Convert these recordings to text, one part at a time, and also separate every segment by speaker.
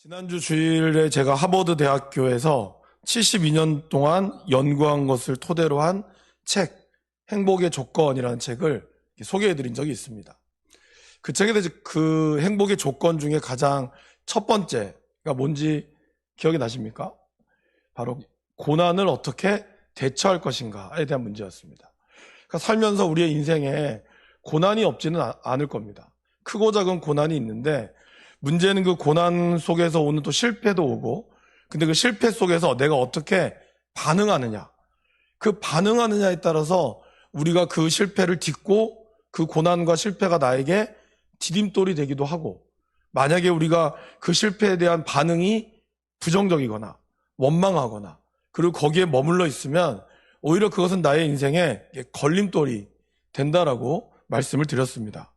Speaker 1: 지난주 주일에 제가 하버드 대학교에서 72년 동안 연구한 것을 토대로 한 책, 행복의 조건이라는 책을 소개해 드린 적이 있습니다. 그 책에 대해서 그 행복의 조건 중에 가장 첫 번째가 뭔지 기억이 나십니까? 바로 고난을 어떻게 대처할 것인가에 대한 문제였습니다. 그러니까 살면서 우리의 인생에 고난이 없지는 않을 겁니다. 크고 작은 고난이 있는데 문제는 그 고난 속에서 오는 또 실패도 오고, 근데 그 실패 속에서 내가 어떻게 반응하느냐, 그 반응하느냐에 따라서 우리가 그 실패를 딛고 그 고난과 실패가 나에게 디딤돌이 되기도 하고, 만약에 우리가 그 실패에 대한 반응이 부정적이거나 원망하거나 그리고 거기에 머물러 있으면 오히려 그것은 나의 인생에 걸림돌이 된다라고 말씀을 드렸습니다.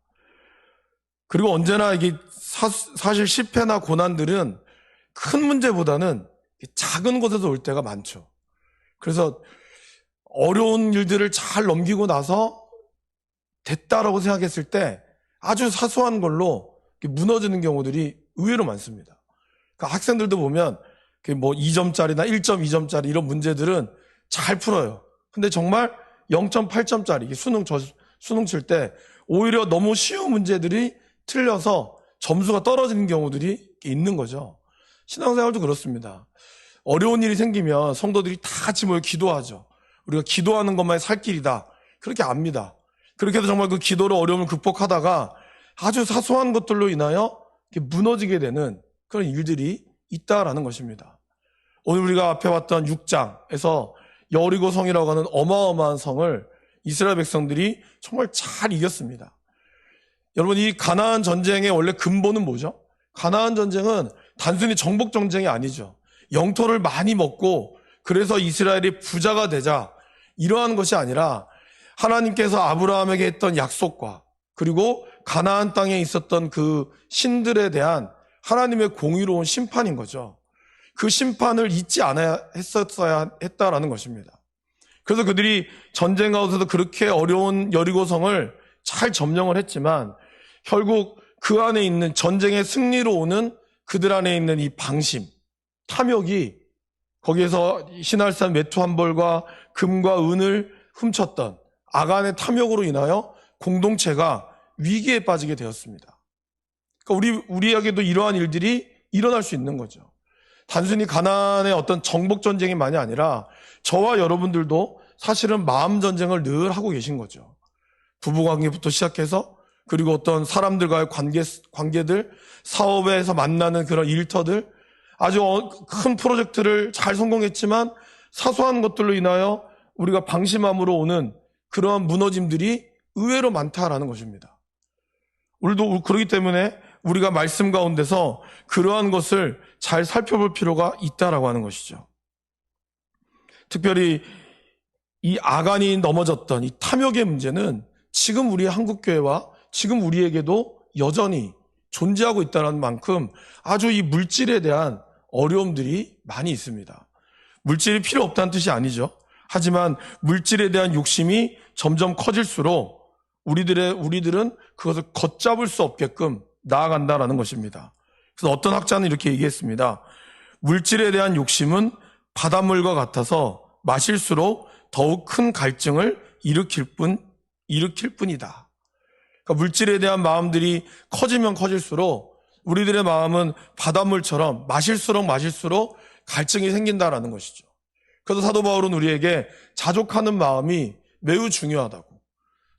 Speaker 1: 그리고 언제나 이게 사실 실패나 고난들은 큰 문제보다는 작은 곳에서 올 때가 많죠. 그래서 어려운 일들을 잘 넘기고 나서 됐다라고 생각했을 때 아주 사소한 걸로 무너지는 경우들이 의외로 많습니다. 그러니까 학생들도 보면 뭐 2점짜리나 1.2점짜리 이런 문제들은 잘 풀어요. 근데 정말 0.8점짜리 수능 칠 때 오히려 너무 쉬운 문제들이 틀려서 점수가 떨어지는 경우들이 있는 거죠. 신앙생활도 그렇습니다. 어려운 일이 생기면 성도들이 다 같이 모여 기도하죠. 우리가 기도하는 것만이 살 길이다. 그렇게 압니다. 그렇게 해서 정말 그 기도로 어려움을 극복하다가 아주 사소한 것들로 인하여 무너지게 되는 그런 일들이 있다라는 것입니다. 오늘 우리가 앞에 봤던 6장에서 여리고 성이라고 하는 어마어마한 성을 이스라엘 백성들이 정말 잘 이겼습니다. 여러분, 이 가나안 전쟁의 원래 근본은 뭐죠? 가나안 전쟁은 단순히 정복 전쟁이 아니죠. 영토를 많이 먹고 그래서 이스라엘이 부자가 되자 이러한 것이 아니라 하나님께서 아브라함에게 했던 약속과 그리고 가나안 땅에 있었던 그 신들에 대한 하나님의 공의로운 심판인 거죠. 그 심판을 잊지 않아야 했다라는 것입니다. 그래서 그들이 전쟁 가운데서도 그렇게 어려운 여리고성을 잘 점령을 했지만 결국 그 안에 있는 전쟁의 승리로 오는 그들 안에 있는 이 방심, 탐욕이 거기에서 신할산 메투 한 벌과 금과 은을 훔쳤던 아간의 탐욕으로 인하여 공동체가 위기에 빠지게 되었습니다. 그러니까 우리에게도 이러한 일들이 일어날 수 있는 거죠. 단순히 가나안의 어떤 정복 전쟁이만이 아니라 저와 여러분들도 사실은 마음 전쟁을 늘 하고 계신 거죠. 부부관계부터 시작해서 그리고 어떤 사람들과의 관계들, 사업에서 만나는 그런 일터들, 아주 큰 프로젝트를 잘 성공했지만 사소한 것들로 인하여 우리가 방심함으로 오는 그러한 무너짐들이 의외로 많다라는 것입니다. 우리도 그렇기 때문에 우리가 말씀 가운데서 그러한 것을 잘 살펴볼 필요가 있다라고 하는 것이죠. 특별히 이 아간이 넘어졌던 이 탐욕의 문제는 지금 우리 한국교회와 지금 우리에게도 여전히 존재하고 있다는 만큼 아주 이 물질에 대한 어려움들이 많이 있습니다. 물질이 필요 없다는 뜻이 아니죠. 하지만 물질에 대한 욕심이 점점 커질수록 우리들은 그것을 걷잡을 수 없게끔 나아간다라는 것입니다. 그래서 어떤 학자는 이렇게 얘기했습니다. 물질에 대한 욕심은 바닷물과 같아서 마실수록 더욱 큰 갈증을 일으킬 뿐이다. 그러니까 물질에 대한 마음들이 커지면 커질수록 우리들의 마음은 바닷물처럼 마실수록 갈증이 생긴다라는 것이죠. 그래서 사도 바울은 우리에게 자족하는 마음이 매우 중요하다고,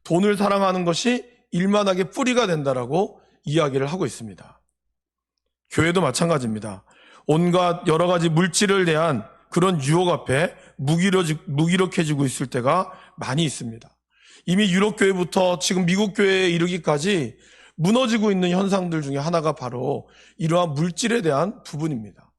Speaker 1: 돈을 사랑하는 것이 일만하게 뿌리가 된다라고 이야기를 하고 있습니다. 교회도 마찬가지입니다. 온갖 여러 가지 물질을 대한 그런 유혹 앞에 무기력해지고 있을 때가 많이 있습니다. 이미 유럽교회부터 지금 미국교회에 이르기까지 무너지고 있는 현상들 중에 하나가 바로 이러한 물질에 대한 부분입니다.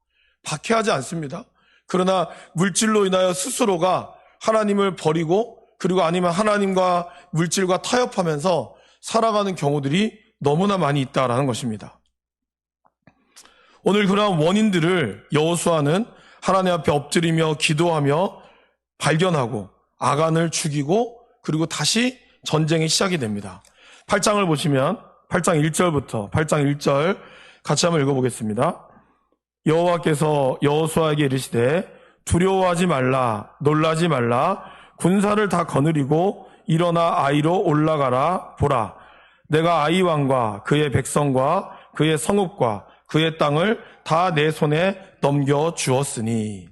Speaker 1: 박해하지 않습니다. 그러나 물질로 인하여 스스로가 하나님을 버리고 그리고 아니면 하나님과 물질과 타협하면서 살아가는 경우들이 너무나 많이 있다라는 것입니다. 오늘 그러한 원인들을 여호수아는 하나님 앞에 엎드리며 기도하며 발견하고 아간을 죽이고 그리고 다시 전쟁이 시작이 됩니다. 8장을 보시면 8장 1절부터 8장 1절 같이 한번 읽어보겠습니다. 여호와께서 여호수아에게 이르시되 두려워하지 말라, 놀라지 말라, 군사를 다 거느리고 일어나 아이로 올라가라. 보라, 내가 아이 왕과 그의 백성과 그의 성읍과 그의 땅을 다 내 손에 넘겨 주었으니.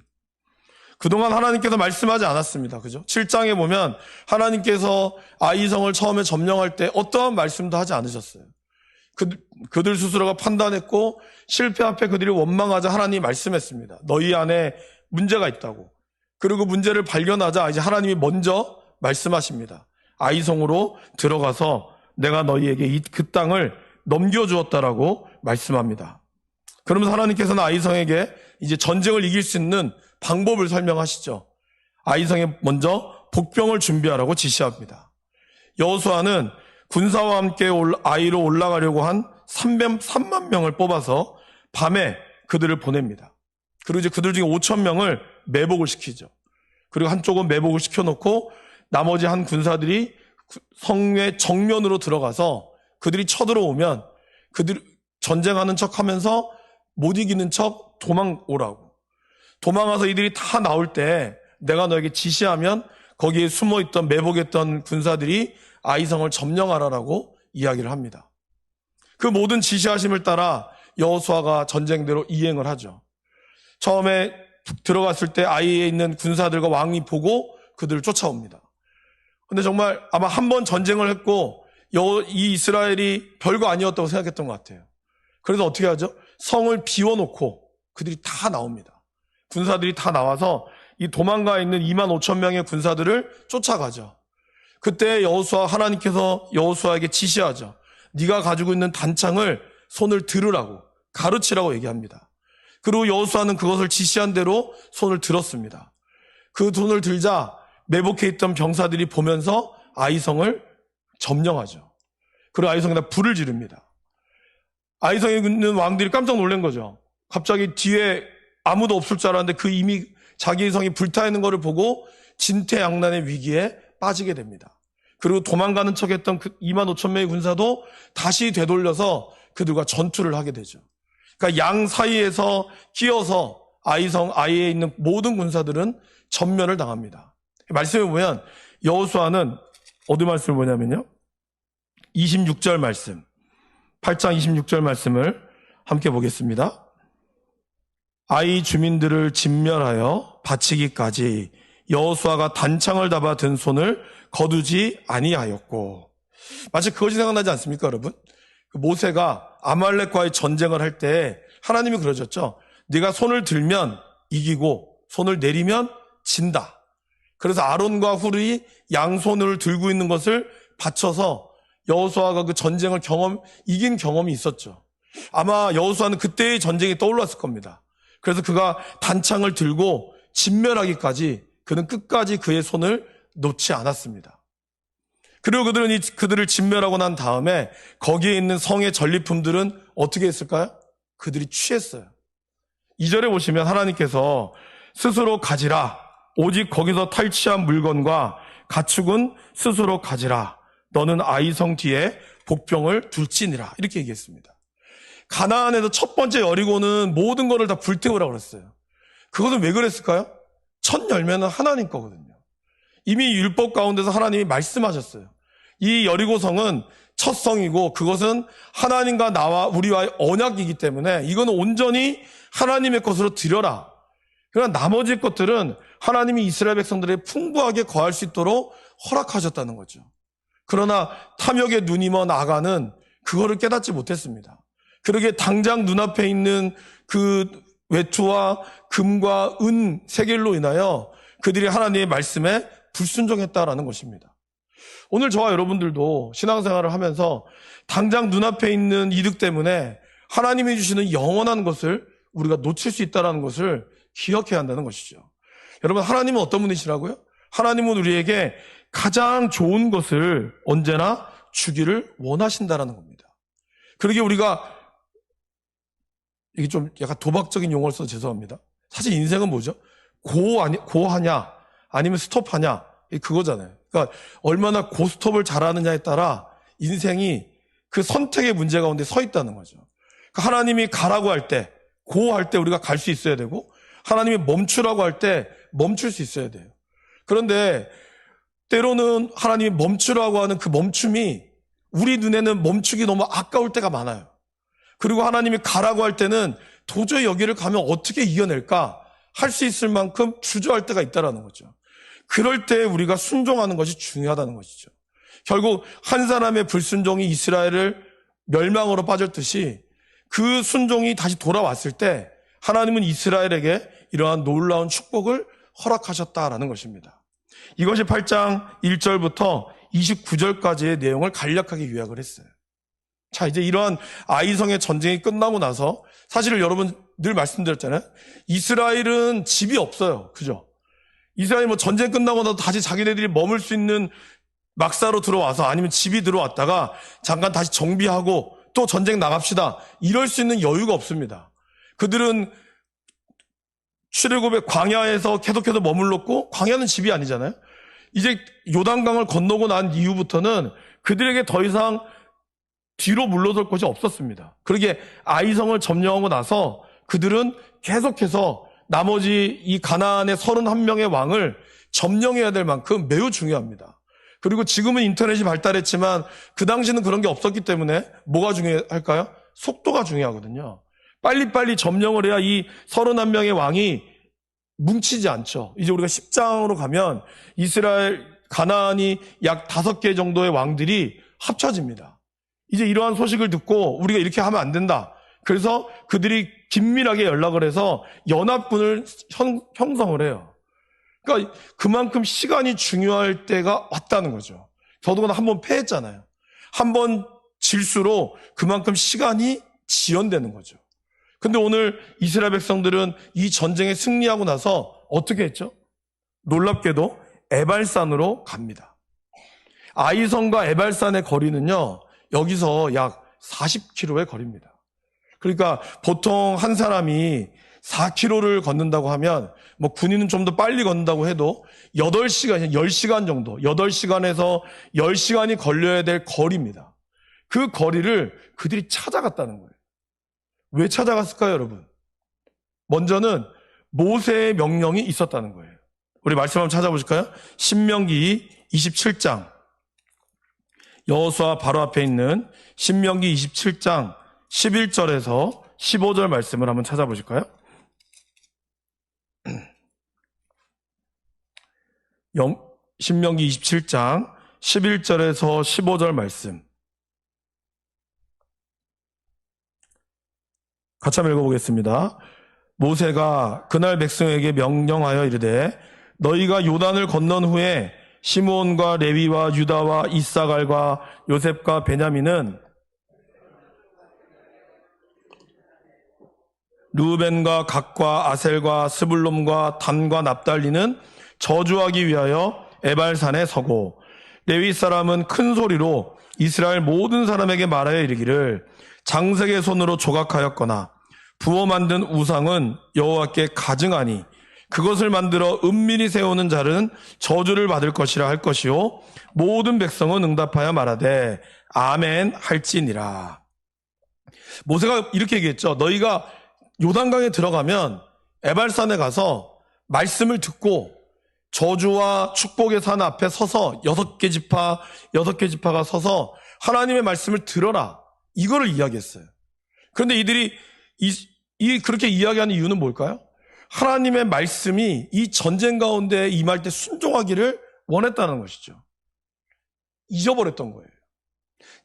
Speaker 1: 그동안 하나님께서 말씀하지 않았습니다. 그죠? 7장에 보면 하나님께서 아이성을 처음에 점령할 때 어떠한 말씀도 하지 않으셨어요. 그들 스스로가 판단했고 실패 앞에 그들이 원망하자 하나님이 말씀했습니다. 너희 안에 문제가 있다고. 그리고 문제를 발견하자 이제 하나님이 먼저 말씀하십니다. 아이성으로 들어가서 내가 너희에게 그 땅을 넘겨주었다라고 말씀합니다. 그러면서 하나님께서는 아이성에게 이제 전쟁을 이길 수 있는 방법을 설명하시죠. 아이성에 먼저 복병을 준비하라고 지시합니다. 여호수아는 군사와 함께 아이로 올라가려고 한 3만 명을 뽑아서 밤에 그들을 보냅니다. 그리고 이제 그들 중에 5천 명을 매복을 시키죠. 그리고 한쪽은 매복을 시켜놓고 나머지 한 군사들이 성의 정면으로 들어가서 그들이 쳐들어오면 그들 전쟁하는 척하면서 못 이기는 척 도망오라고. 도망와서 이들이 다 나올 때 내가 너에게 지시하면 거기에 숨어있던 매복했던 군사들이 아이성을 점령하라라고 이야기를 합니다. 그 모든 지시하심을 따라 여호수아가 전쟁대로 이행을 하죠. 처음에 들어갔을 때 아이에 있는 군사들과 왕이 보고 그들을 쫓아옵니다. 근데 정말 아마 한 번 전쟁을 했고 이 이스라엘이 별거 아니었다고 생각했던 것 같아요. 그래서 어떻게 하죠? 성을 비워놓고 그들이 다 나옵니다. 군사들이 다 나와서 이 도망가 있는 2만 5천 명의 군사들을 쫓아가죠. 그때 하나님께서 여호수아에게 지시하죠. 네가 가지고 있는 단창을 손을 들으라고, 가르치라고 얘기합니다. 그리고 여호수아는 그것을 지시한 대로 손을 들었습니다. 그 손을 들자 매복해 있던 병사들이 보면서 아이성을 점령하죠. 그리고 아이성에다 불을 지릅니다. 아이성에 있는 왕들이 깜짝 놀란 거죠. 갑자기 뒤에 아무도 없을 줄 알았는데 그 이미 자기의 성이 불타 있는 것을 보고 진퇴양난의 위기에 빠지게 됩니다. 그리고 도망가는 척했던 그 2만 5천 명의 군사도 다시 되돌려서 그들과 전투를 하게 되죠. 그러니까 양 사이에서 끼어서 아이에 있는 모든 군사들은 전면을 당합니다. 말씀해 보면 여호수아는 어디 말씀을 보냐면요. 26절 말씀, 8장 26절 말씀을 함께 보겠습니다. 아이 주민들을 진멸하여 바치기까지 여호수아가 단창을 잡아 든 손을 거두지 아니하였고. 마치 그것이 생각나지 않습니까, 여러분? 모세가 아말렉과의 전쟁을 할 때 하나님이 그러셨죠. 네가 손을 들면 이기고 손을 내리면 진다. 그래서 아론과 훌이 양손을 들고 있는 것을 받쳐서 여호수아가 그 전쟁을 이긴 경험이 있었죠. 아마 여호수아는 그때의 전쟁이 떠올랐을 겁니다. 그래서 그가 단창을 들고 진멸하기까지 그는 끝까지 그의 손을 놓지 않았습니다. 그리고 그들을 진멸하고 난 다음에 거기에 있는 성의 전리품들은 어떻게 했을까요? 그들이 취했어요. 2절에 보시면 하나님께서 스스로 가지라. 오직 거기서 탈취한 물건과 가축은 스스로 가지라. 너는 아이성 뒤에 복병을 둘지니라. 이렇게 얘기했습니다. 가나안에서 첫 번째 여리고는 모든 것을 다 불태우라고 그랬어요. 그것은 왜 그랬을까요? 첫 열매는 하나님 거거든요. 이미 율법 가운데서 하나님이 말씀하셨어요. 이 여리고성은 첫 성이고 그것은 하나님과 나와 우리와의 언약이기 때문에 이거는 온전히 하나님의 것으로 드려라. 그러나 나머지 것들은 하나님이 이스라엘 백성들에게 풍부하게 거할 수 있도록 허락하셨다는 거죠. 그러나 탐욕의 눈이 먼 아간은 그거를 깨닫지 못했습니다. 그러기에 당장 눈앞에 있는 그 외투와 금과 은 세겔로 인하여 그들이 하나님의 말씀에 불순종했다라는 것입니다. 오늘 저와 여러분들도 신앙생활을 하면서 당장 눈앞에 있는 이득 때문에 하나님이 주시는 영원한 것을 우리가 놓칠 수 있다는 것을 기억해야 한다는 것이죠. 여러분, 하나님은 어떤 분이시라고요? 하나님은 우리에게 가장 좋은 것을 언제나 주기를 원하신다라는 겁니다. 그러기에 우리가 이게 좀 약간 도박적인 용어를 써서 죄송합니다. 사실 인생은 뭐죠? 고하냐 아니면 스톱하냐 그거잖아요. 그러니까 얼마나 고스톱을 잘하느냐에 따라 인생이 그 선택의 문제 가운데 서 있다는 거죠. 그러니까 하나님이 가라고 할 때 고할 때 우리가 갈 수 있어야 되고 하나님이 멈추라고 할 때 멈출 수 있어야 돼요. 그런데 때로는 하나님이 멈추라고 하는 그 멈춤이 우리 눈에는 멈추기 너무 아까울 때가 많아요. 그리고 하나님이 가라고 할 때는 도저히 여기를 가면 어떻게 이겨낼까 할 수 있을 만큼 주저할 때가 있다는 거죠. 그럴 때 우리가 순종하는 것이 중요하다는 것이죠. 결국 한 사람의 불순종이 이스라엘을 멸망으로 빠졌듯이 그 순종이 다시 돌아왔을 때 하나님은 이스라엘에게 이러한 놀라운 축복을 허락하셨다라는 것입니다. 이것이 8장 1절부터 29절까지의 내용을 간략하게 요약을 했어요. 자, 이제 이러한 아이성의 전쟁이 끝나고 나서 사실은 여러분 늘 말씀드렸잖아요. 이스라엘은 집이 없어요. 그죠? 이스라엘 전쟁 끝나고 나서 다시 자기네들이 머물 수 있는 막사로 들어와서 아니면 집이 들어왔다가 잠깐 다시 정비하고 또 전쟁 나갑시다. 이럴 수 있는 여유가 없습니다. 그들은 출애굽의 광야에서 계속해서 머물렀고 광야는 집이 아니잖아요. 이제 요단강을 건너고 난 이후부터는 그들에게 더 이상 뒤로 물러설 곳이 없었습니다. 그러기에 아이성을 점령하고 나서 그들은 계속해서 나머지 이 가나안의 31명의 왕을 점령해야 될 만큼 매우 중요합니다. 그리고 지금은 인터넷이 발달했지만 그 당시는 그런 게 없었기 때문에 뭐가 중요할까요? 속도가 중요하거든요. 빨리빨리 점령을 해야 이 31명의 왕이 뭉치지 않죠. 이제 우리가 10장으로 가면 이스라엘, 가나안이 약 5개 정도의 왕들이 합쳐집니다. 이제 이러한 소식을 듣고 우리가 이렇게 하면 안 된다. 그래서 그들이 긴밀하게 연락을 해서 연합군을 형성을 해요. 그러니까 그만큼 시간이 중요할 때가 왔다는 거죠. 더더구나 한번 패했잖아요. 한번 질수록 그만큼 시간이 지연되는 거죠. 근데 오늘 이스라엘 백성들은 이 전쟁에 승리하고 나서 어떻게 했죠? 놀랍게도 에발산으로 갑니다. 아이성과 에발산의 거리는요, 여기서 약 40km의 거리입니다. 그러니까 보통 한 사람이 4km를 걷는다고 하면 군인은 좀 더 빨리 걷는다고 해도 8시간, 10시간 정도, 8시간에서 10시간이 걸려야 될 거리입니다. 그 거리를 그들이 찾아갔다는 거예요. 왜 찾아갔을까요, 여러분? 먼저는 모세의 명령이 있었다는 거예요. 우리 말씀 한번 찾아보실까요? 신명기 27장. 여호수아 바로 앞에 있는 신명기 27장 11절에서 15절 말씀을 한번 찾아보실까요? 신명기 27장 11절에서 15절 말씀. 같이 한번 읽어보겠습니다. 모세가 그날 백성에게 명령하여 이르되 너희가 요단을 건넌 후에 시므온과 레위와 유다와 이사갈과 요셉과 베냐민은 르우벤과 갓과 아셀과 스불롬과 단과 납달리는 저주하기 위하여 에발산에 서고 레위 사람은 큰 소리로 이스라엘 모든 사람에게 말하여 이르기를 장색의 손으로 조각하였거나 부어 만든 우상은 여호와께 가증하니 그것을 만들어 은밀히 세우는 자는 저주를 받을 것이라 할 것이요 모든 백성은 응답하여 말하되 아멘 할지니라. 모세가 이렇게 얘기했죠. 너희가 요단강에 들어가면 에발산에 가서 말씀을 듣고 저주와 축복의 산 앞에 서서 6개 지파가 서서 하나님의 말씀을 들어라. 이거를 이야기했어요. 그런데 이들이 그렇게 이야기하는 이유는 뭘까요? 하나님의 말씀이 이 전쟁 가운데 임할 때 순종하기를 원했다는 것이죠. 잊어버렸던 거예요.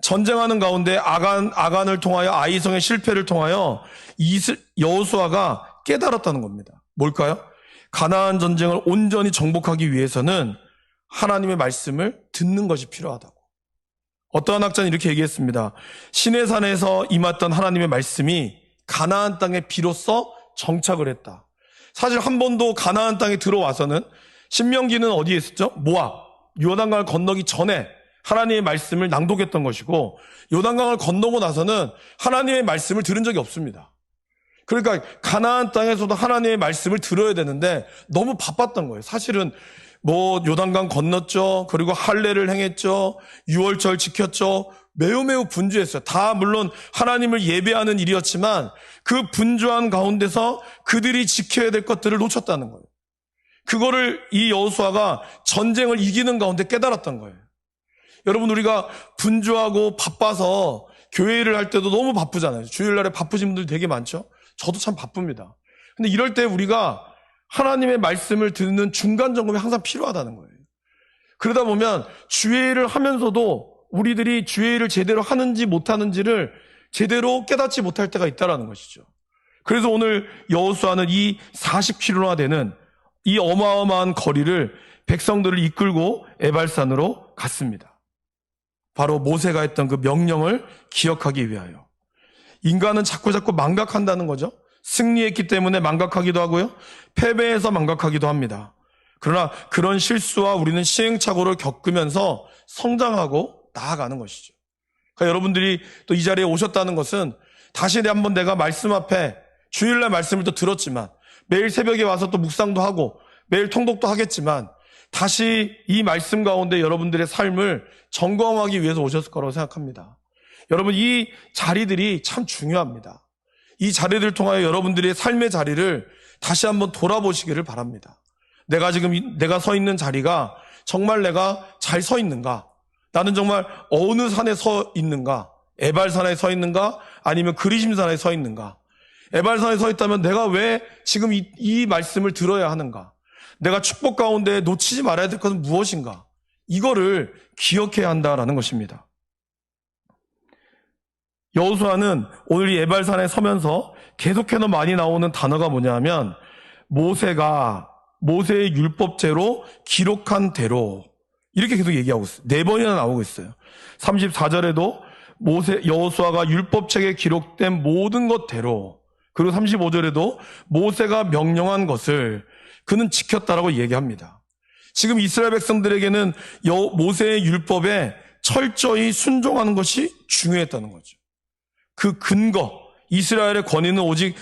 Speaker 1: 전쟁하는 가운데 아간을 통하여 아이성의 실패를 통하여 여호수아가 깨달았다는 겁니다. 뭘까요? 가나안 전쟁을 온전히 정복하기 위해서는 하나님의 말씀을 듣는 것이 필요하다고. 어떠한 학자는 이렇게 얘기했습니다. 시내산에서 임했던 하나님의 말씀이 가나안 땅에 비로소 정착을 했다. 사실 한 번도 가나안 땅에 들어와서는 신명기는 어디에 있었죠? 모압, 요단강을 건너기 전에 하나님의 말씀을 낭독했던 것이고 요단강을 건너고 나서는 하나님의 말씀을 들은 적이 없습니다. 그러니까 가나안 땅에서도 하나님의 말씀을 들어야 되는데 너무 바빴던 거예요. 사실은 요단강 건넜죠. 그리고 할례를 행했죠. 유월절 지켰죠. 매우 분주했어요. 다 물론 하나님을 예배하는 일이었지만 그 분주한 가운데서 그들이 지켜야 될 것들을 놓쳤다는 거예요. 그거를 이 여호수아가 전쟁을 이기는 가운데 깨달았던 거예요. 여러분, 우리가 분주하고 바빠서 교회 일을 할 때도 너무 바쁘잖아요. 주일날에 바쁘신 분들 되게 많죠. 저도 참 바쁩니다. 근데 이럴 때 우리가 하나님의 말씀을 듣는 중간 점검이 항상 필요하다는 거예요. 그러다 보면 주일을 하면서도 우리들이 주일을 제대로 하는지 못하는지를 제대로 깨닫지 못할 때가 있다는 것이죠. 그래서 오늘 여호수아는 이 40km나 되는 이 어마어마한 거리를 백성들을 이끌고 에발산으로 갔습니다. 바로 모세가 했던 그 명령을 기억하기 위하여. 인간은 자꾸 망각한다는 거죠. 승리했기 때문에 망각하기도 하고요. 패배해서 망각하기도 합니다. 그러나 그런 실수와 우리는 시행착오를 겪으면서 성장하고 나아가는 것이죠. 그러니까 여러분들이 또 이 자리에 오셨다는 것은 다시 한번 내가 말씀 앞에 주일날 말씀을 또 들었지만 매일 새벽에 와서 또 묵상도 하고 매일 통독도 하겠지만 다시 이 말씀 가운데 여러분들의 삶을 점검하기 위해서 오셨을 거라고 생각합니다. 여러분, 이 자리들이 참 중요합니다. 이 자리를 통하여 여러분들의 삶의 자리를 다시 한번 돌아보시기를 바랍니다. 내가 서 있는 자리가 정말 내가 잘 서 있는가? 나는 정말 어느 산에 서 있는가? 에발산에 서 있는가? 아니면 그리심산에 서 있는가? 에발산에 서 있다면 내가 왜 지금 이 말씀을 들어야 하는가? 내가 축복 가운데 놓치지 말아야 될 것은 무엇인가? 이거를 기억해야 한다라는 것입니다. 여호수아는 오늘 이 에발산에 서면서 계속해서 많이 나오는 단어가 뭐냐면 모세의 율법제로 기록한 대로 이렇게 계속 얘기하고 있어요. 4번이나 나오고 있어요. 34절에도 여호수아가 율법책에 기록된 모든 것대로, 그리고 35절에도 모세가 명령한 것을 그는 지켰다라고 얘기합니다. 지금 이스라엘 백성들에게는 모세의 율법에 철저히 순종하는 것이 중요했다는 거죠. 그 근거, 이스라엘의 권위는 오직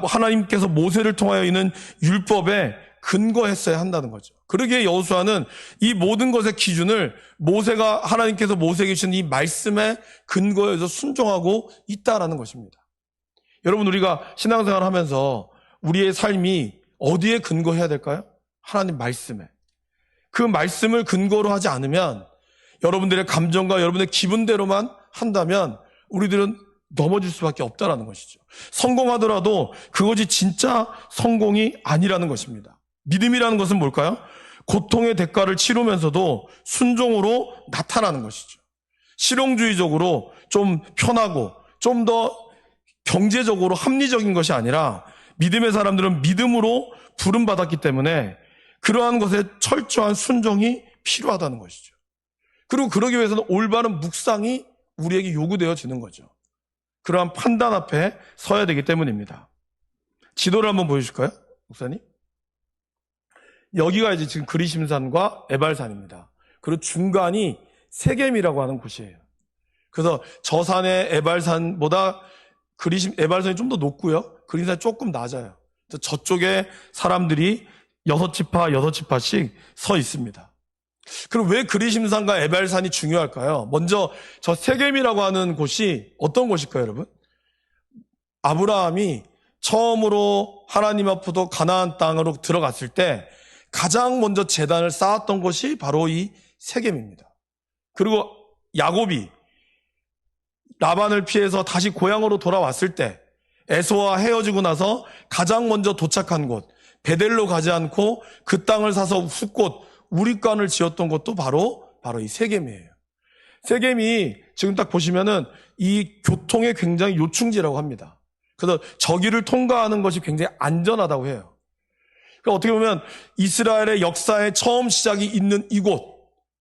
Speaker 1: 하나님께서 모세를 통하여 있는 율법에 근거했어야 한다는 거죠. 그러기에 여호수아는 이 모든 것의 기준을 하나님께서 모세에게 주신 이 말씀에 근거해서 순종하고 있다라는 것입니다. 여러분, 우리가 신앙생활 하면서 우리의 삶이 어디에 근거해야 될까요? 하나님 말씀에. 그 말씀을 근거로 하지 않으면, 여러분들의 감정과 여러분의 기분대로만 한다면 우리들은 넘어질 수밖에 없다라는 것이죠. 성공하더라도 그것이 진짜 성공이 아니라는 것입니다. 믿음이라는 것은 뭘까요? 고통의 대가를 치르면서도 순종으로 나타나는 것이죠. 실용주의적으로 좀 편하고 좀 더 경제적으로 합리적인 것이 아니라 믿음의 사람들은 믿음으로 부름받았기 때문에 그러한 것에 철저한 순종이 필요하다는 것이죠. 그리고 그러기 위해서는 올바른 묵상이 우리에게 요구되어지는 거죠. 그러한 판단 앞에 서야 되기 때문입니다. 지도를 한번 보여주실까요, 목사님? 여기가 이제 지금 그리심산과 에발산입니다. 그리고 중간이 세겜이라고 하는 곳이에요. 그래서 저 산의 에발산보다 에발산이 좀 더 높고요. 그리심산이 조금 낮아요. 그래서 저쪽에 사람들이 6지파씩 서 있습니다. 그럼 왜 그리심산과 에발산이 중요할까요? 먼저 저 세겜이라고 하는 곳이 어떤 곳일까요, 여러분? 아브라함이 처음으로 하나님 앞으로 가나안 땅으로 들어갔을 때 가장 먼저 제단을 쌓았던 곳이 바로 이 세겜입니다. 그리고 야곱이 라반을 피해서 다시 고향으로 돌아왔을 때 에서와 헤어지고 나서 가장 먼저 도착한 곳, 베델로 가지 않고 그 땅을 사서 숲곳 우릿관을 지었던 것도 바로 이 세겜이에요. 세겜이 지금 딱 보시면은 이 교통에 굉장히 요충지라고 합니다. 그래서 저기를 통과하는 것이 굉장히 안전하다고 해요. 그러니까 어떻게 보면 이스라엘의 역사의 처음 시작이 있는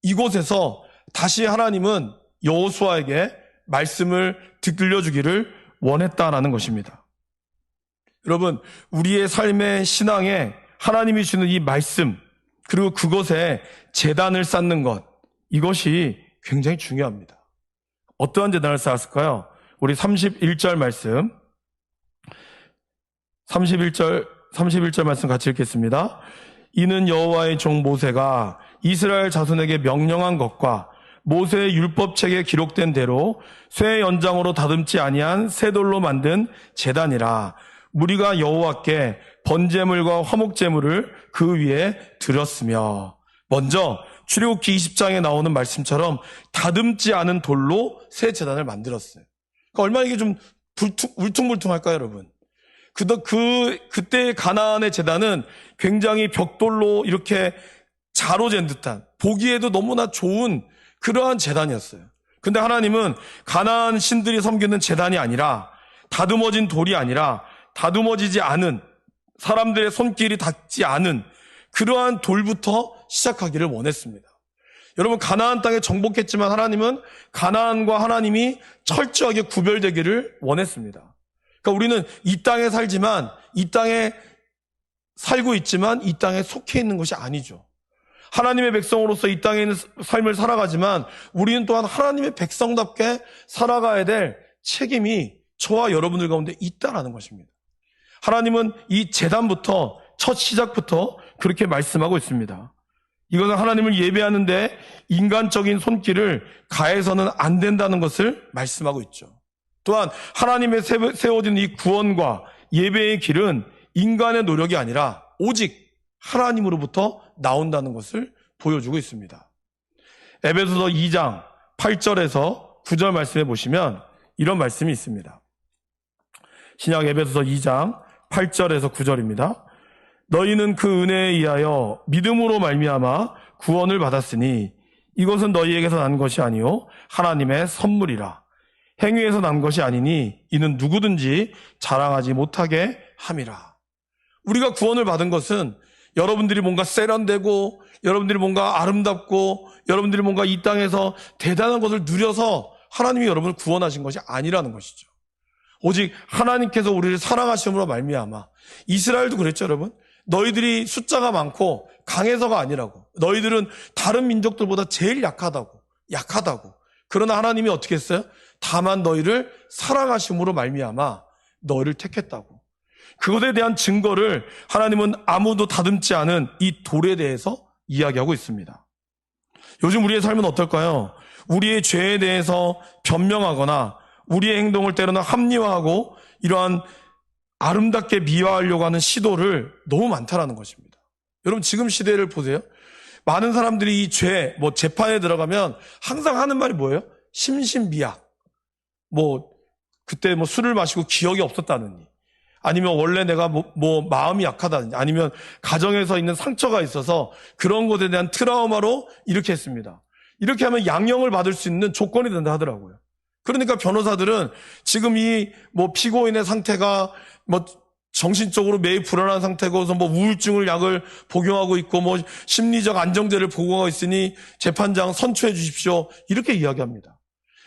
Speaker 1: 이곳에서 다시 하나님은 여호수아에게 말씀을 들려주기를 원했다라는 것입니다. 여러분, 우리의 삶의 신앙에 하나님이 주는 이 말씀, 그리고 그것에 제단을 쌓는 것, 이것이 굉장히 중요합니다. 어떠한 제단을 쌓았을까요? 우리 31절 말씀, 31절 말씀 같이 읽겠습니다. 이는 여호와의 종 모세가 이스라엘 자손에게 명령한 것과 모세의 율법책에 기록된 대로 쇠 연장으로 다듬지 아니한 새 돌로 만든 제단이라. 우리가 여호와께 번제물과 화목제물을 그 위에 드렸으며. 먼저 출애굽기 20장에 나오는 말씀처럼 다듬지 않은 돌로 새 제단을 만들었어요. 그러니까 얼마나 이게 좀 울퉁불퉁할까요, 여러분? 그때 가나안의 제단은 굉장히 벽돌로 이렇게 자로잰 듯한, 보기에도 너무나 좋은 그러한 제단이었어요. 근데 하나님은 가나안 신들이 섬기는 제단이 아니라, 다듬어진 돌이 아니라, 다듬어지지 않은, 사람들의 손길이 닿지 않은 그러한 돌부터 시작하기를 원했습니다. 여러분, 가나안 땅에 정복했지만 하나님은 가나안과 하나님이 철저하게 구별되기를 원했습니다. 그러니까 우리는 이 땅에 살지만, 이 땅에 살고 있지만 이 땅에 속해 있는 것이 아니죠. 하나님의 백성으로서 이 땅에 있는 삶을 살아가지만 우리는 또한 하나님의 백성답게 살아가야 될 책임이 저와 여러분들 가운데 있다라는 것입니다. 하나님은 이 제단부터, 첫 시작부터 그렇게 말씀하고 있습니다. 이것은 하나님을 예배하는데 인간적인 손길을 가해서는 안 된다는 것을 말씀하고 있죠. 또한 하나님의 세워진 이 구원과 예배의 길은 인간의 노력이 아니라 오직 하나님으로부터 나온다는 것을 보여주고 있습니다. 에베소서 2장 8절에서 9절 말씀해 보시면 이런 말씀이 있습니다. 신약 에베소서 2장 8절에서 9절입니다. 너희는 그 은혜에 의하여 믿음으로 말미암아 구원을 받았으니 이것은 너희에게서 난 것이 아니요 하나님의 선물이라. 행위에서 난 것이 아니니 이는 누구든지 자랑하지 못하게 함이라. 우리가 구원을 받은 것은 여러분들이 뭔가 세련되고 여러분들이 뭔가 아름답고 여러분들이 뭔가 이 땅에서 대단한 것을 누려서 하나님이 여러분을 구원하신 것이 아니라는 것이죠. 오직 하나님께서 우리를 사랑하심으로 말미암아. 이스라엘도 그랬죠, 여러분. 너희들이 숫자가 많고 강해서가 아니라고. 너희들은 다른 민족들보다 제일 약하다고. 그러나 하나님이 어떻게 했어요? 다만 너희를 사랑하심으로 말미암아 너희를 택했다고. 그것에 대한 증거를 하나님은 아무도 다듬지 않은 이 돌에 대해서 이야기하고 있습니다. 요즘 우리의 삶은 어떨까요? 우리의 죄에 대해서 변명하거나 우리의 행동을 때로는 합리화하고 이러한 아름답게 미화하려고 하는 시도를 너무 많다라는 것입니다. 여러분, 지금 시대를 보세요. 많은 사람들이 이 죄, 재판에 들어가면 항상 하는 말이 뭐예요? 심신미약. 그때 술을 마시고 기억이 없었다느니. 아니면 원래 내가 마음이 약하다든지, 아니면 가정에서 있는 상처가 있어서 그런 것에 대한 트라우마로 이렇게 했습니다. 이렇게 하면 양형을 받을 수 있는 조건이 된다 하더라고요. 그러니까 변호사들은 지금 이 피고인의 상태가 정신적으로 매우 불안한 상태고 우울증을 약을 복용하고 있고 심리적 안정제를 복용하고 있으니 재판장 선처해 주십시오. 이렇게 이야기합니다.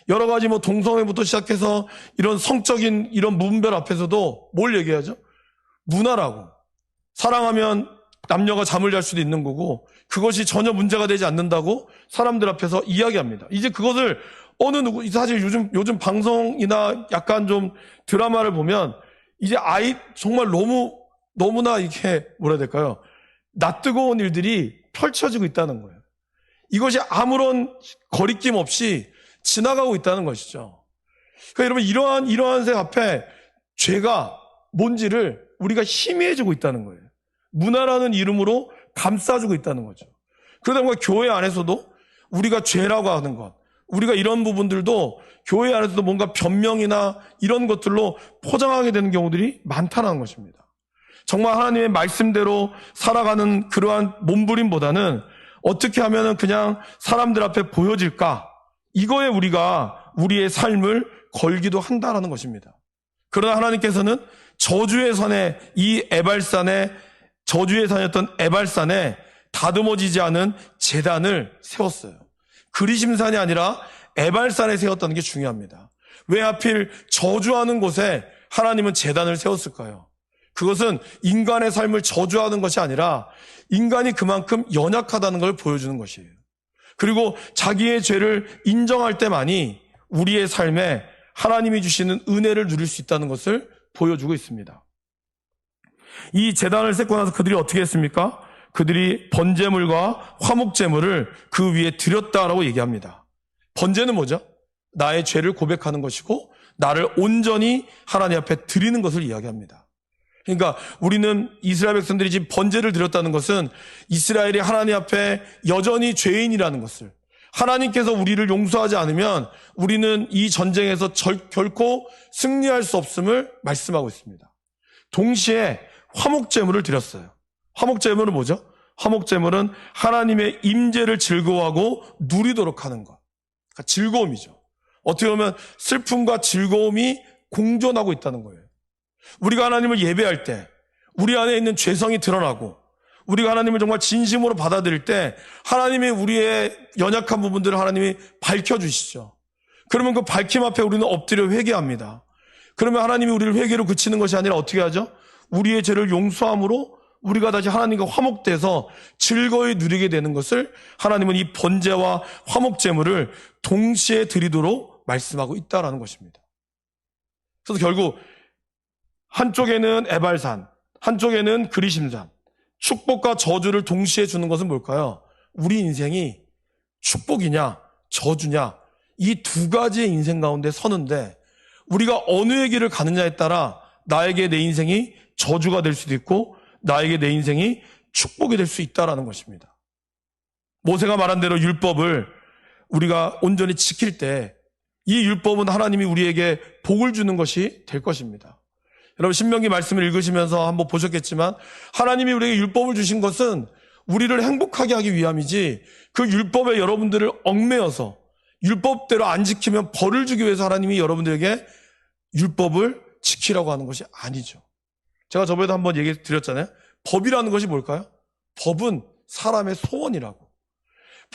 Speaker 1: 여러 가지 동성애부터 시작해서 이런 성적인 이런 무분별 앞에서도 뭘 얘기하죠? 문화라고. 사랑하면 남녀가 잠을 잘 수도 있는 거고 그것이 전혀 문제가 되지 않는다고 사람들 앞에서 이야기합니다. 이제 그것을 사실 요즘 방송이나 약간 좀 드라마를 보면 이제 정말 너무나 이게 뭐라 해야 될까요? 낯뜨거운 일들이 펼쳐지고 있다는 거예요. 이것이 아무런 거리낌 없이 지나가고 있다는 것이죠. 그러니까 여러분, 이러한 세 앞에 죄가 뭔지를 우리가 희미해지고 있다는 거예요. 문화라는 이름으로 감싸주고 있다는 거죠. 그러다 보니까 교회 안에서도 우리가 죄라고 하는 것, 우리가 이런 부분들도 교회 안에서도 뭔가 변명이나 이런 것들로 포장하게 되는 경우들이 많다는 것입니다. 정말 하나님의 말씀대로 살아가는 그러한 몸부림보다는 어떻게 하면 그냥 사람들 앞에 보여질까? 이거에 우리가 우리의 삶을 걸기도 한다라는 것입니다. 그러나 하나님께서는 저주의 산에 저주의 산이었던 에발산에 다듬어지지 않은 제단을 세웠어요. 그리심산이 아니라 에발산에 세웠다는 게 중요합니다. 왜 하필 저주하는 곳에 하나님은 제단을 세웠을까요? 그것은 인간의 삶을 저주하는 것이 아니라 인간이 그만큼 연약하다는 걸 보여주는 것이에요. 그리고 자기의 죄를 인정할 때만이 우리의 삶에 하나님이 주시는 은혜를 누릴 수 있다는 것을 보여주고 있습니다. 이 제단을 쌓고 나서 그들이 어떻게 했습니까? 그들이 번제물과 화목제물을 그 위에 드렸다라고 얘기합니다. 번제는 뭐죠? 나의 죄를 고백하는 것이고 나를 온전히 하나님 앞에 드리는 것을 이야기합니다. 그러니까 우리는 이스라엘 백성들이 지금 번제를 드렸다는 것은 이스라엘이 하나님 앞에 여전히 죄인이라는 것을, 하나님께서 우리를 용서하지 않으면 우리는 이 전쟁에서 결코 승리할 수 없음을 말씀하고 있습니다. 동시에 화목제물을 드렸어요. 화목제물은 뭐죠? 화목제물은 하나님의 임재를 즐거워하고 누리도록 하는 것. 그러니까 즐거움이죠. 어떻게 보면 슬픔과 즐거움이 공존하고 있다는 거예요. 우리가 하나님을 예배할 때 우리 안에 있는 죄성이 드러나고 우리가 하나님을 정말 진심으로 받아들일 때 하나님이 우리의 연약한 부분들을 하나님이 밝혀주시죠. 그러면 그 밝힘 앞에 우리는 엎드려 회개합니다. 그러면 하나님이 우리를 회개로 그치는 것이 아니라 어떻게 하죠? 우리의 죄를 용서함으로 우리가 다시 하나님과 화목돼서 즐거이 누리게 되는 것을 하나님은 이 번제와 화목제물을 동시에 드리도록 말씀하고 있다라는 것입니다. 그래서 결국 한쪽에는 에발산, 한쪽에는 그리심산, 축복과 저주를 동시에 주는 것은 뭘까요? 우리 인생이 축복이냐 저주냐 이 두 가지의 인생 가운데 서는데 우리가 어느의 길을 가느냐에 따라 나에게 내 인생이 저주가 될 수도 있고 나에게 내 인생이 축복이 될 수 있다라는 것입니다. 모세가 말한 대로 율법을 우리가 온전히 지킬 때 이 율법은 하나님이 우리에게 복을 주는 것이 될 것입니다. 여러분 신명기 말씀을 읽으시면서 한번 보셨겠지만 하나님이 우리에게 율법을 주신 것은 우리를 행복하게 하기 위함이지 그 율법에 여러분들을 얽매여서 율법대로 안 지키면 벌을 주기 위해서 하나님이 여러분들에게 율법을 지키라고 하는 것이 아니죠. 제가 저번에도 한번 얘기 드렸잖아요. 법이라는 것이 뭘까요? 법은 사람의 소원이라고.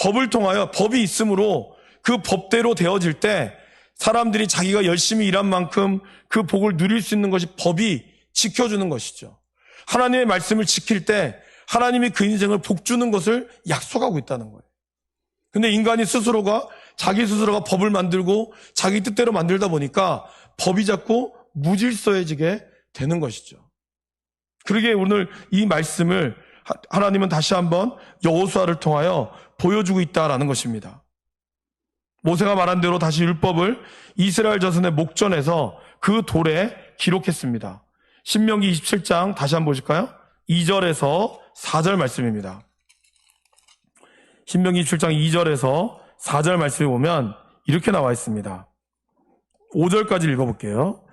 Speaker 1: 법을 통하여 법이 있으므로 그 법대로 되어질 때 사람들이 자기가 열심히 일한 만큼 그 복을 누릴 수 있는 것이 법이 지켜주는 것이죠. 하나님의 말씀을 지킬 때 하나님이 그 인생을 복 주는 것을 약속하고 있다는 거예요. 근데 인간이 자기 스스로가 법을 만들고 자기 뜻대로 만들다 보니까 법이 자꾸 무질서해지게 되는 것이죠. 그러기에 오늘 이 말씀을 하나님은 다시 한번 여호수아를 통하여 보여주고 있다라는 것입니다. 모세가 말한 대로 다시 율법을 이스라엘 자손의 목전에서 그 돌에 기록했습니다. 신명기 27장 다시 한번 보실까요? 2절에서 4절 말씀입니다. 신명기 27장 2절에서 4절 말씀에 보면 이렇게 나와 있습니다. 5절까지 읽어볼게요.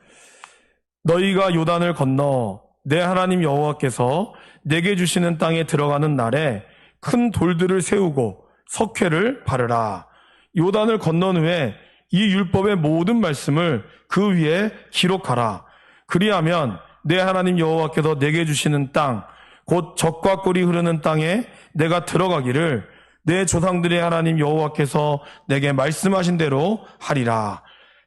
Speaker 1: 너희가 요단을 건너 내 하나님 여호와께서 내게 주시는 땅에 들어가는 날에 큰 돌들을 세우고 석회를 바르라. 요단을 건넌 후에 이 율법의 모든 말씀을 그 위에 기록하라. 그리하면 내 하나님 여호와께서 내게 주시는 땅, 곧 젖과 꿀이 흐르는 땅에 내가 들어가기를 내 조상들의 하나님 여호와께서 내게 말씀하신 대로 하리라.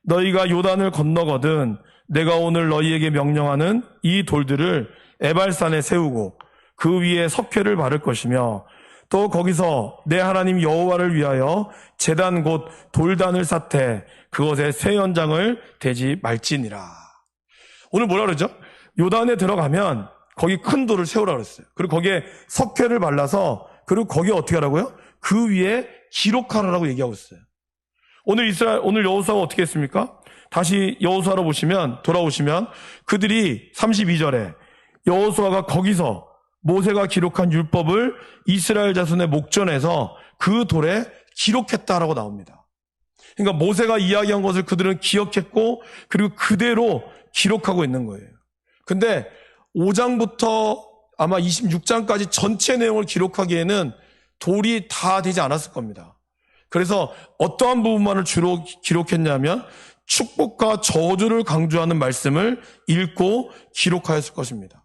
Speaker 1: 너희가 요단을 건너거든 내가 오늘 너희에게 명령하는 이 돌들을 에발산에 세우고 그 위에 석회를 바를 것이며 또 거기서 내 하나님 여호와를 위하여 제단 곧 돌단을 쌓되 그것에 새 연장을 대지 말지니라. 오늘 뭐라 그러죠? 요단에 들어가면 거기 큰 돌을 세우라 그랬어요. 그리고 거기에 석회를 발라서 그리고 거기에 어떻게 하라고요? 그 위에 기록하라라고 얘기하고 있어요. 오늘 여호수아가 어떻게 했습니까? 다시 여호수아로 돌아오시면 그들이 32절에 여호수아가 거기서 모세가 기록한 율법을 이스라엘 자손의 목전에서 그 돌에 기록했다라고 나옵니다. 그러니까 모세가 이야기한 것을 그들은 기억했고 그리고 그대로 기록하고 있는 거예요. 근데 5장부터 아마 26장까지 전체 내용을 기록하기에는 돌이 다 되지 않았을 겁니다. 그래서 어떠한 부분만을 주로 기록했냐면 축복과 저주를 강조하는 말씀을 읽고 기록하였을 것입니다.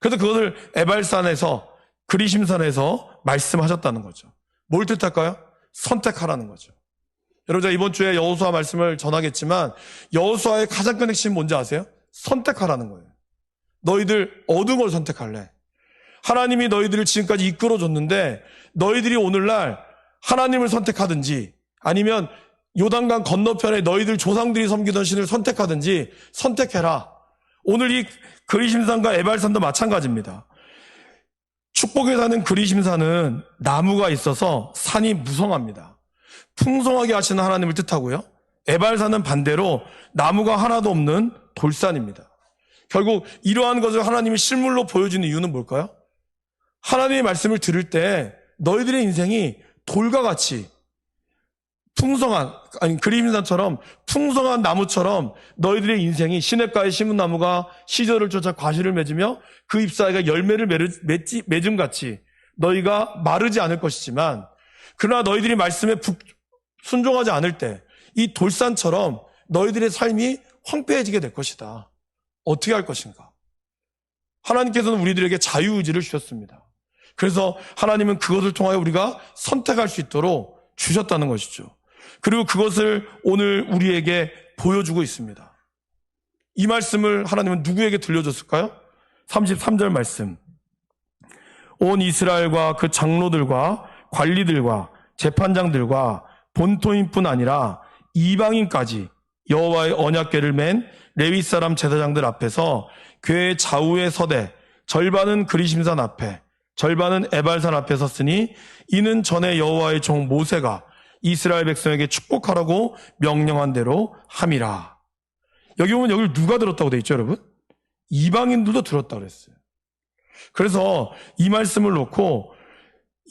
Speaker 1: 그래서 그것을 에발산에서 그리심산에서 말씀하셨다는 거죠. 뭘 뜻할까요? 선택하라는 거죠. 여러분 제가 이번 주에 여호수아 말씀을 전하겠지만 여호수아의 가장 큰 핵심은 뭔지 아세요? 선택하라는 거예요. 너희들 어둠을 선택할래. 하나님이 너희들을 지금까지 이끌어줬는데 너희들이 오늘날 하나님을 선택하든지 아니면 요단강 건너편에 너희들 조상들이 섬기던 신을 선택하든지 선택해라. 오늘 이 그리심산과 에발산도 마찬가지입니다. 축복에 사는 그리심산은 나무가 있어서 산이 무성합니다. 풍성하게 하시는 하나님을 뜻하고요. 에발산은 반대로 나무가 하나도 없는 돌산입니다. 결국 이러한 것을 하나님이 실물로 보여주는 이유는 뭘까요? 하나님의 말씀을 들을 때 너희들의 인생이 돌과 같이 그림산처럼 풍성한 나무처럼 너희들의 인생이 시냇가에 심은 나무가 시절을 쫓아 과실을 맺으며 그 잎사이가 열매를 맺음 같이 너희가 마르지 않을 것이지만, 그러나 너희들이 말씀에 순종하지 않을 때 이 돌산처럼 너희들의 삶이 황폐해지게 될 것이다. 어떻게 할 것인가? 하나님께서는 우리들에게 자유의지를 주셨습니다. 그래서 하나님은 그것을 통하여 우리가 선택할 수 있도록 주셨다는 것이죠. 그리고 그것을 오늘 우리에게 보여주고 있습니다. 이 말씀을 하나님은 누구에게 들려줬을까요? 33절 말씀. 온 이스라엘과 그 장로들과 관리들과 재판장들과 본토인뿐 아니라 이방인까지 여호와의 언약궤를 맨 레위 사람 제사장들 앞에서 궤 좌우에 서되 절반은 그리심산 앞에 절반은 에발산 앞에 섰으니 이는 전에 여호와의 종 모세가 이스라엘 백성에게 축복하라고 명령한 대로 함이라. 여기 보면 여기를 누가 들었다고 돼 있죠, 여러분? 이방인들도 들었다고 그랬어요. 그래서 이 말씀을 놓고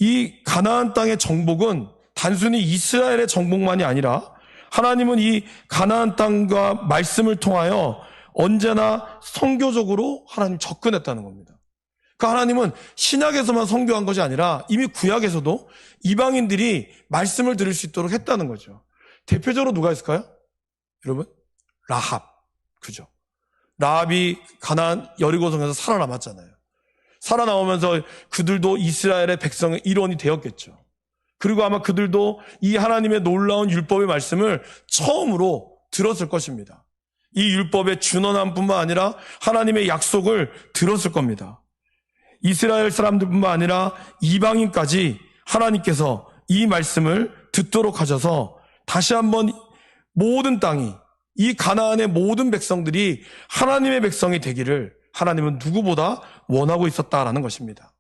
Speaker 1: 이 가나안 땅의 정복은 단순히 이스라엘의 정복만이 아니라 하나님은 이 가나안 땅과 말씀을 통하여 언제나 선교적으로 하나님 접근했다는 겁니다. 그러니까 하나님은 신약에서만 선교한 것이 아니라 이미 구약에서도 이방인들이 말씀을 들을 수 있도록 했다는 거죠. 대표적으로 누가 있을까요? 여러분, 라합. 그죠? 라합이 가나안 여리고성에서 살아남았잖아요. 살아나오면서 그들도 이스라엘의 백성의 일원이 되었겠죠. 그리고 아마 그들도 이 하나님의 놀라운 율법의 말씀을 처음으로 들었을 것입니다. 이 율법의 준언함뿐만 아니라 하나님의 약속을 들었을 겁니다. 이스라엘 사람들뿐만 아니라 이방인까지 하나님께서 이 말씀을 듣도록 하셔서 다시 한번 모든 땅이, 이 가나안의 모든 백성들이 하나님의 백성이 되기를 하나님은 누구보다 원하고 있었다라는 것입니다.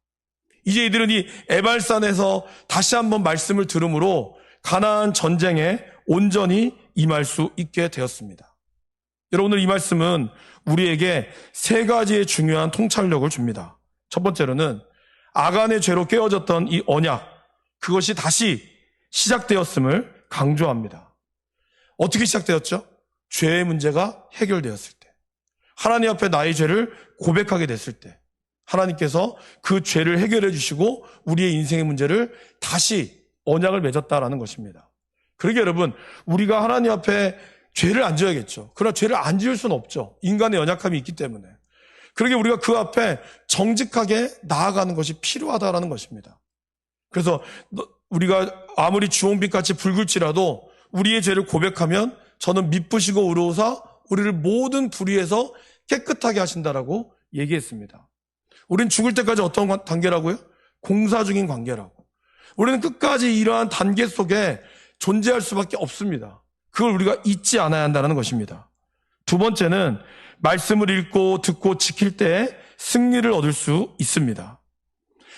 Speaker 1: 이제 이들은 이 에발산에서 다시 한번 말씀을 들음으로 가나안 전쟁에 온전히 임할 수 있게 되었습니다. 여러분, 오늘 이 말씀은 우리에게 세 가지의 중요한 통찰력을 줍니다. 첫 번째로는 아간의 죄로 깨어졌던 이 언약, 그것이 다시 시작되었음을 강조합니다. 어떻게 시작되었죠? 죄의 문제가 해결되었을 때, 하나님 앞에 나의 죄를 고백하게 됐을 때 하나님께서 그 죄를 해결해 주시고 우리의 인생의 문제를 다시 언약을 맺었다라는 것입니다. 그러게 여러분, 우리가 하나님 앞에 죄를 안 지어야겠죠. 그러나 죄를 안 지을 수는 없죠. 인간의 연약함이 있기 때문에. 그러게 우리가 그 앞에 정직하게 나아가는 것이 필요하다라는 것입니다. 그래서 우리가 아무리 주홍빛같이 붉을지라도 우리의 죄를 고백하면 저는 미쁘시고 의로우사 우리를 모든 불의에서 깨끗하게 하신다라고 얘기했습니다. 우리는 죽을 때까지 어떤 단계라고요? 공사 중인 관계라고. 우리는 끝까지 이러한 단계 속에 존재할 수밖에 없습니다. 그걸 우리가 잊지 않아야 한다는 것입니다. 두 번째는 말씀을 읽고 듣고 지킬 때 승리를 얻을 수 있습니다.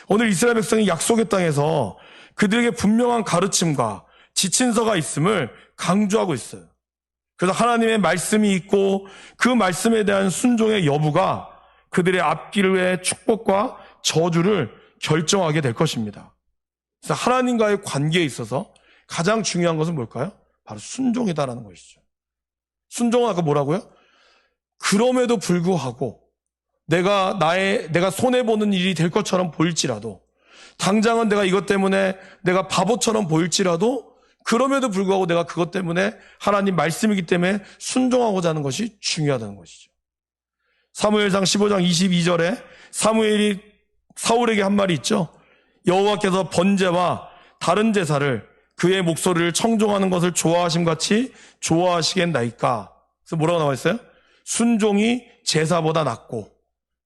Speaker 1: 오늘 이스라엘 백성이 약속의 땅에서 그들에게 분명한 가르침과 지침서가 있음을 강조하고 있어요. 그래서 하나님의 말씀이 있고 그 말씀에 대한 순종의 여부가 그들의 앞길의 축복과 저주를 결정하게 될 것입니다. 그래서 하나님과의 관계에 있어서 가장 중요한 것은 뭘까요? 바로 순종이다라는 것이죠. 순종은 아까 뭐라고요? 그럼에도 불구하고 내가 손해보는 일이 될 것처럼 보일지라도, 당장은 내가 이것 때문에 내가 바보처럼 보일지라도, 그럼에도 불구하고 내가 그것 때문에 하나님 말씀이기 때문에 순종하고자 하는 것이 중요하다는 것이죠. 사무엘상 15장 22절에 사무엘이 사울에게 한 말이 있죠. 여호와께서 번제와 다른 제사를 그의 목소리를 청종하는 것을 좋아하심같이 좋아하시겠나이까. 그래서 뭐라고 나와 있어요? 순종이 제사보다 낫고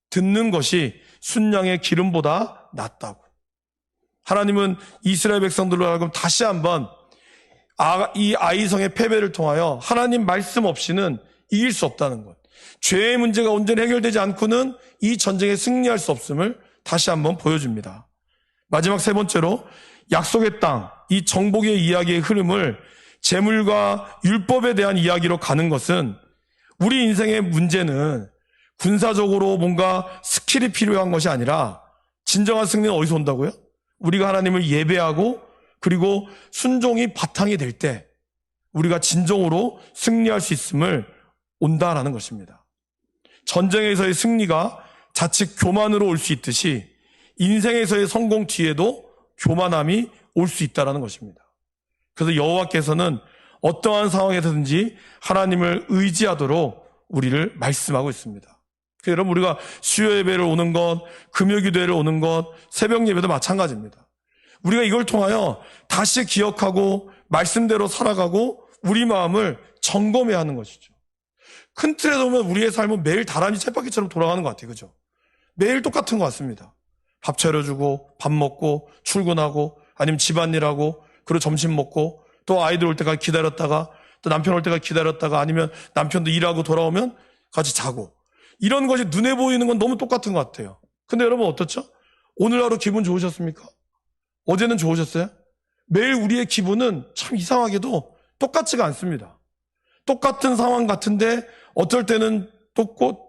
Speaker 1: 듣는 것이 순양의 기름보다 낫다고. 하나님은 이스라엘 백성들로 하여금 다시 한번 이 아이성의 패배를 통하여 하나님 말씀 없이는 이길 수 없다는 것, 죄의 문제가 온전히 해결되지 않고는 이 전쟁에 승리할 수 없음을 다시 한번 보여줍니다. 마지막 세 번째로 약속의 땅, 이 정복의 이야기의 흐름을 재물과 율법에 대한 이야기로 가는 것은 우리 인생의 문제는 군사적으로 뭔가 스킬이 필요한 것이 아니라 진정한 승리는 어디서 온다고요? 우리가 하나님을 예배하고 그리고 순종이 바탕이 될 때 우리가 진정으로 승리할 수 있음을 온다라는 것입니다. 전쟁에서의 승리가 자칫 교만으로 올 수 있듯이 인생에서의 성공 뒤에도 교만함이 올 수 있다는 것입니다. 그래서 여호와께서는 어떠한 상황에서든지 하나님을 의지하도록 우리를 말씀하고 있습니다. 그래서 여러분, 우리가 수요 예배를 오는 것, 금요 기도회를 오는 것, 새벽 예배도 마찬가지입니다. 우리가 이걸 통하여 다시 기억하고 말씀대로 살아가고 우리 마음을 점검해야 하는 것이죠. 큰 틀에 보면 우리의 삶은 매일 다람쥐 쳇바퀴처럼 돌아가는 것 같아요. 그죠? 매일 똑같은 것 같습니다. 밥 차려주고 밥 먹고 출근하고 아니면 집안일하고 그리고 점심 먹고 또 아이들 올 때까지 기다렸다가 또 남편 올 때까지 기다렸다가 아니면 남편도 일하고 돌아오면 같이 자고, 이런 것이 눈에 보이는 건 너무 똑같은 것 같아요. 근데 여러분 어떻죠? 오늘 하루 기분 좋으셨습니까? 어제는 좋으셨어요? 매일 우리의 기분은 참 이상하게도 똑같지가 않습니다. 똑같은 상황 같은데 어떨 때는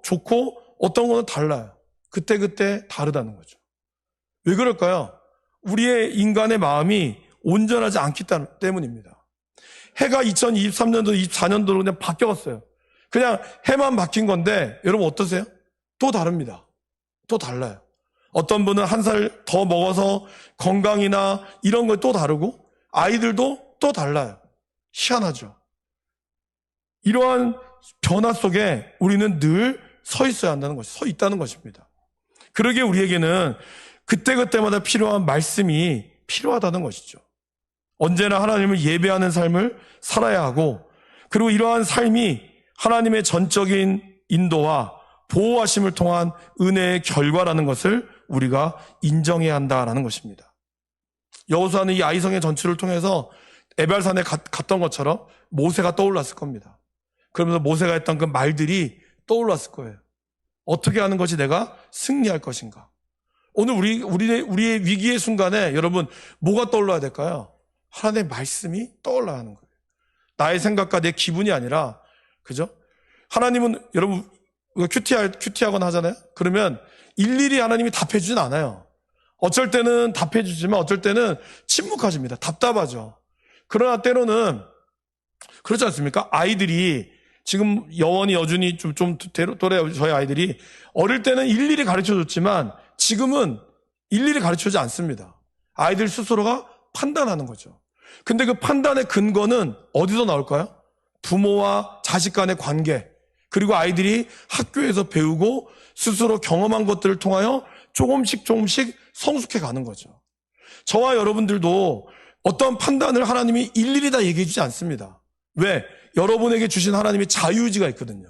Speaker 1: 좋고 어떤 거는 달라요. 그때그때 다르다는 거죠. 왜 그럴까요? 우리의 인간의 마음이 온전하지 않기 때문입니다. 해가 2023년도, 24년도로 그냥 바뀌었어요. 그냥 해만 바뀐 건데 여러분 어떠세요? 또 다릅니다. 또 달라요. 어떤 분은 한 살 더 먹어서 건강이나 이런 거 또 다르고 아이들도 또 달라요. 희한하죠. 이러한 변화 속에 우리는 늘 서 있어야 한다는 것이, 서 있다는 것입니다. 그러기에 우리에게는 그때그때마다 필요한 말씀이 필요하다는 것이죠. 언제나 하나님을 예배하는 삶을 살아야 하고, 그리고 이러한 삶이 하나님의 전적인 인도와 보호하심을 통한 은혜의 결과라는 것을 우리가 인정해야 한다라는 것입니다. 여호수아는 이 아이성의 전투를 통해서 에발산에 갔던 것처럼 모세가 떠올랐을 겁니다. 그러면서 모세가 했던 그 말들이 떠올랐을 거예요. 어떻게 하는 것이 내가 승리할 것인가? 오늘 우리의 위기의 순간에 여러분 뭐가 떠올라야 될까요? 하나님의 말씀이 떠올라야 하는 거예요. 나의 생각과 내 기분이 아니라, 그죠? 하나님은 여러분 큐티하거나 하잖아요. 그러면 일일이 하나님이 답해주진 않아요. 어쩔 때는 답해주지만 어쩔 때는 침묵하십니다. 답답하죠. 그러나 때로는 그렇지 않습니까? 아이들이 지금 여원이 여준이 좀 또래 저희 아이들이 어릴 때는 일일이 가르쳐줬지만 지금은 일일이 가르쳐주지 않습니다. 아이들 스스로가 판단하는 거죠. 근데 그 판단의 근거는 어디서 나올까요? 부모와 자식 간의 관계, 그리고 아이들이 학교에서 배우고 스스로 경험한 것들을 통하여 조금씩 성숙해 가는 거죠. 저와 여러분들도 어떤 판단을 하나님이 일일이 다 얘기해 주지 않습니다. 왜? 여러분에게 주신 하나님의 자유의지가 있거든요.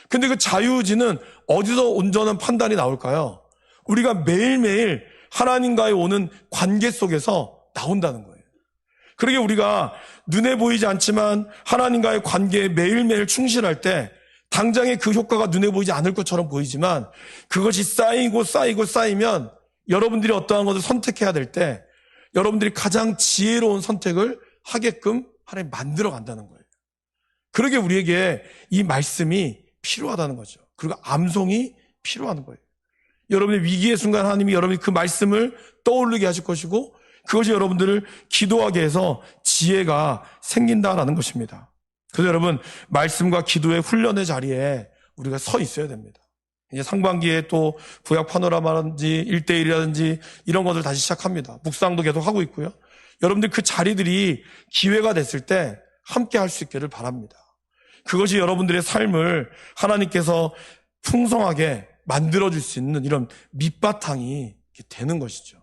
Speaker 1: 근데 그 자유의지는 어디서 온전한 판단이 나올까요? 우리가 매일매일 하나님과의 오는 관계 속에서 나온다는 거예요. 그러게 우리가 눈에 보이지 않지만 하나님과의 관계에 매일매일 충실할 때 당장에 그 효과가 눈에 보이지 않을 것처럼 보이지만 그것이 쌓이면 여러분들이 어떠한 것을 선택해야 될 때 여러분들이 가장 지혜로운 선택을 하게끔 하나님 만들어 간다는 거예요. 그러게 우리에게 이 말씀이 필요하다는 거죠. 그리고 암송이 필요한 거예요. 여러분의 위기의 순간 하나님이 여러분이 그 말씀을 떠올리게 하실 것이고 그것이 여러분들을 기도하게 해서 지혜가 생긴다라는 것입니다. 그래서 여러분 말씀과 기도의 훈련의 자리에 우리가 서 있어야 됩니다. 이제 상반기에 또 구약 파노라마라든지 1:1이라든지 이런 것들 다시 시작합니다. 묵상도 계속 하고 있고요. 여러분들 그 자리들이 기회가 됐을 때 함께 할 수 있기를 바랍니다. 그것이 여러분들의 삶을 하나님께서 풍성하게 만들어줄 수 있는 이런 밑바탕이 되는 것이죠.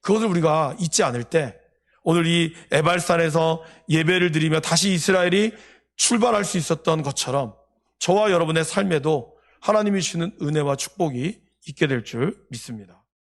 Speaker 1: 그것을 우리가 잊지 않을 때 오늘 이 에발산에서 예배를 드리며 다시 이스라엘이 출발할 수 있었던 것처럼 저와 여러분의 삶에도 하나님이 주시는 은혜와 축복이 있게 될 줄 믿습니다.